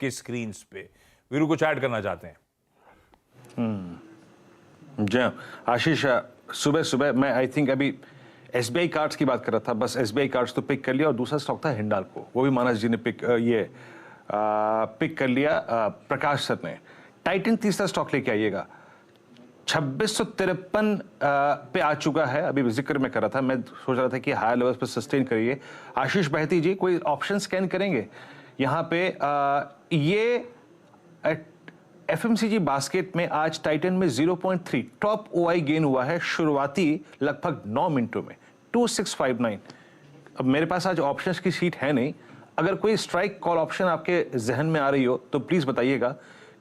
के स्क्रीन पे। वीरू कुछ ऐड करना चाहते हैं? जी आशीष, सुबह सुबह मैं आई थिंक अभी एसबीआई कार्ड्स की बात कर रहा था, बस एसबीआई कार्ड्स तो पिक कर लिया, और दूसरा स्टॉक था हिंडाल्को, वो भी मानस जी ने पिक कर लिया, प्रकाश सर ने। टाइटन तीसरा स्टॉक लेके आइएगा, 2653 पे आ चुका है, अभी जिक्र में कर रहा था, मैं सोच रहा था कि हायर लेवल्स पे सस्टेन करिए। आशीष बहती जी कोई ऑप्शन स्कैन करेंगे यहाँ पे? ये एफएमसीजी बास्केट में आज टाइटन में 0.3 टॉप ओआई गेन हुआ है शुरुआती लगभग 9 मिनटों में, 2659। अब मेरे पास आज ऑप्शंस की शीट है नहीं, अगर कोई स्ट्राइक कॉल ऑप्शन आपके जहन में आ रही हो तो प्लीज बताइएगा।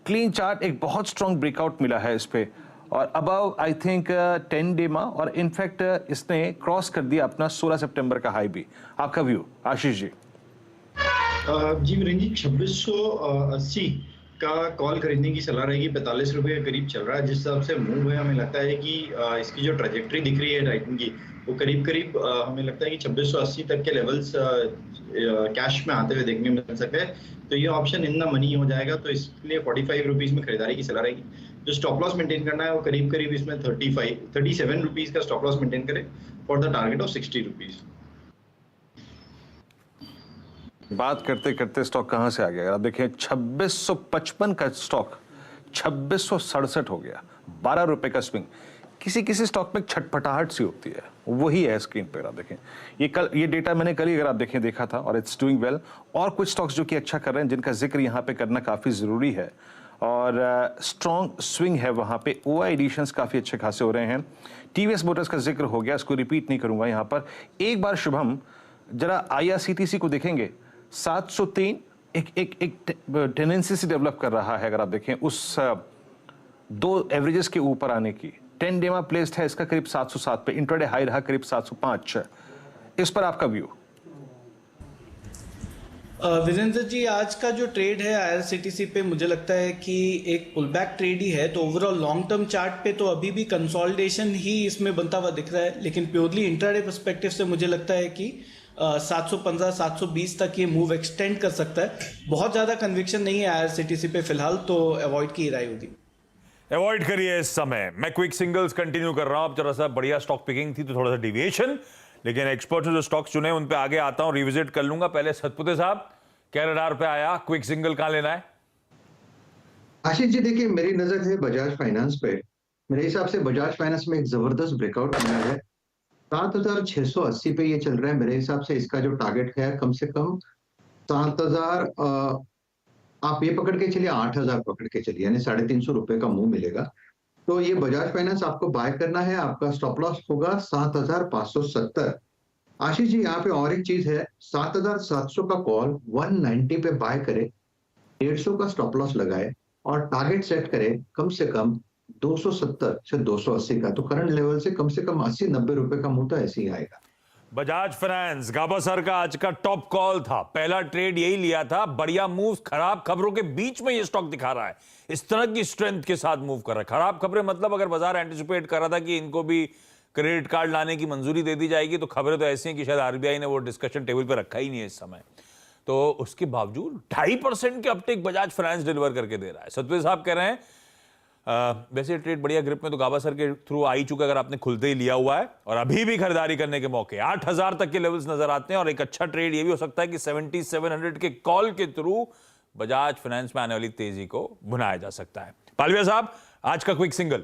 क्लीन चार्ट, एक बहुत स्ट्रॉन्ग ब्रेकआउट मिला है इस पे, और अबव आई थिंक 10 डेमा, और इनफैक्ट इसने क्रॉस कर दिया अपना 16 सितंबर का हाई भी। आपका व्यू आशीष जी? जी वीरेंद्र जी, 2680 का कॉल खरीदने की सलाह रहेगी। 45 रुपए के करीब चल रहा है, जिस हिसाब से मूव है हमें लगता है कि इसकी जो ट्रैजेक्टरी दिख रही है टाइटन की, वो करीब करीब हमें लगता है कि 2680 तक के लेवल्स कैश में आते हुए देखने मिल सकते हैं। तो ये ऑप्शन इन द मनी हो जाएगा, तो इसके लिए 45 रुपीज में खरीदारी की सलाह रहेगी। जो स्टॉप लॉस मेंटेन करना है वो करीब करीब इसमें 37 रुपीज का स्टॉप लॉस मेंटेन करें for the target of 60 rupees. बात करते करते स्टॉक कहां से आ गया? अगर आप देखें 2655 का स्टॉक 2667 हो गया, 12 रुपए का स्विंग। किसी किसी स्टॉक में छटपटाहट सी होती है, वही है स्क्रीन पर। आप देखें ये डेटा मैंने कल ही अगर आप देखें देखा था, और इट्स डूइंग वेल। और कुछ स्टॉक्स जो कि अच्छा कर रहे हैं, जिनका जिक्र यहाँ पे करना काफी जरूरी है, और स्ट्रॉन्ग स्विंग है वहां पे। ओआई एडिशंस काफी अच्छे खासे हो रहे हैं। टीवीएस मोटर्स का जिक्र हो गया, इसको रिपीट नहीं करूंगा यहाँ पर। एक बार शुभम जरा आईआरसीटीसी को देखेंगे, 703 एक टेंडेंसी से डेवलप कर रहा है। अगर आप देखें उस दो एवरेजेस के ऊपर आने की, 10 डेमा प्लेस्ड है इसका करीब 707 पे, इंट्राडे हाई रहा करीब 705। इस पर आपका व्यू? वीरेंद्र जी, आज का जो ट्रेड है आईआरसीटीसी पे मुझे लगता है कि एक पुल बैक ट्रेड ही है। तो ओवरऑल लॉन्ग टर्म चार्ट पे तो अभी भी कंसोलिडेशन ही इसमें बनता हुआ दिख रहा है, लेकिन प्योरली इंट्राडे पर्सपेक्टिव से मुझे लगता है कि 715 720 तक ये मूव एक्सटेंड कर सकता है। बहुत ज्यादा कन्विक्शन नहीं है आईआरसीटीसी पे फिलहाल, तो अवॉइड की राय होगी। अवॉइड करिए इस समय। मैं क्विक सिंगल्स कंटिन्यू कर रहा हूं। अब जरा सा बढ़िया स्टॉक पिकिंग थी तो थोड़ा सा डिविएशन, लेकिन एक्सपर्ट जो स्टॉक्स चुने उन पे आगे आता हूं, रिविजिट कर लूंगा। पहले सतपुते साहब, क्या रडार पे आया? क्विक सिंगल कहां लेना है? आशीष जी देखिए, मेरी नजर है बजाज फाइनेंस पे। मेरे हिसाब से बजाज फाइनेंस में एक जबरदस्त ब्रेकआउट मिला है, 7680 पे ये चल रहा है। मेरे हिसाब से इसका जो टारगेट है कम से कम 7000, आप ये पकड़ के चलिए, 8000 पकड़ के चलिए, यानी 350 रुपए का मुंह मिलेगा। तो ये बजाज फाइनेंस आपको बाय करना है। आपका स्टॉप लॉस होगा 7570। आशीष जी यहाँ पे और एक चीज है, 7700 का कॉल 190 पे बाय करे, 150 का स्टॉप लॉस लगाए, और टारगेट सेट करे कम से कम 270 से 280 का। तो करंट लेवल से कम 80-90 रुपए का मुंह तो ऐसे ही आएगा। बजाज फाइनेंस गाबा सर का आज का टॉप कॉल था, पहला ट्रेड यही लिया था। बढ़िया मूव, खराब खबरों के बीच में ये स्टॉक दिखा रहा है, इस तरह की स्ट्रेंथ के साथ मूव कर रहा है। खराब खबरें मतलब अगर बाजार एंटिसिपेट कर रहा था कि इनको भी क्रेडिट कार्ड लाने की मंजूरी दे दी जाएगी, तो खबरें तो ऐसी हैं कि शायद आरबीआई ने वो डिस्कशन टेबल पर रखा ही नहीं है इस समय। तो उसके बावजूद 2.5% के अपटेक बजाज फाइनेंस डिलीवर करके दे रहा है। सतवेद साहब कह रहे हैं वैसे ट्रेड बढ़िया ग्रिप में तो गाबा सर के थ्रू आ ही चुका, अगर आपने खुलते ही लिया हुआ है, और अभी भी खरीदारी करने के मौके 8000 तक के लेवल्स नजर आते हैं। और एक अच्छा ट्रेड ये भी हो सकता है कि 7700 के कॉल के थ्रू बजाज फाइनेंस में आने वाली तेजी को भुनाया जा सकता है। पालविया साहब, आज का क्विक सिंगल?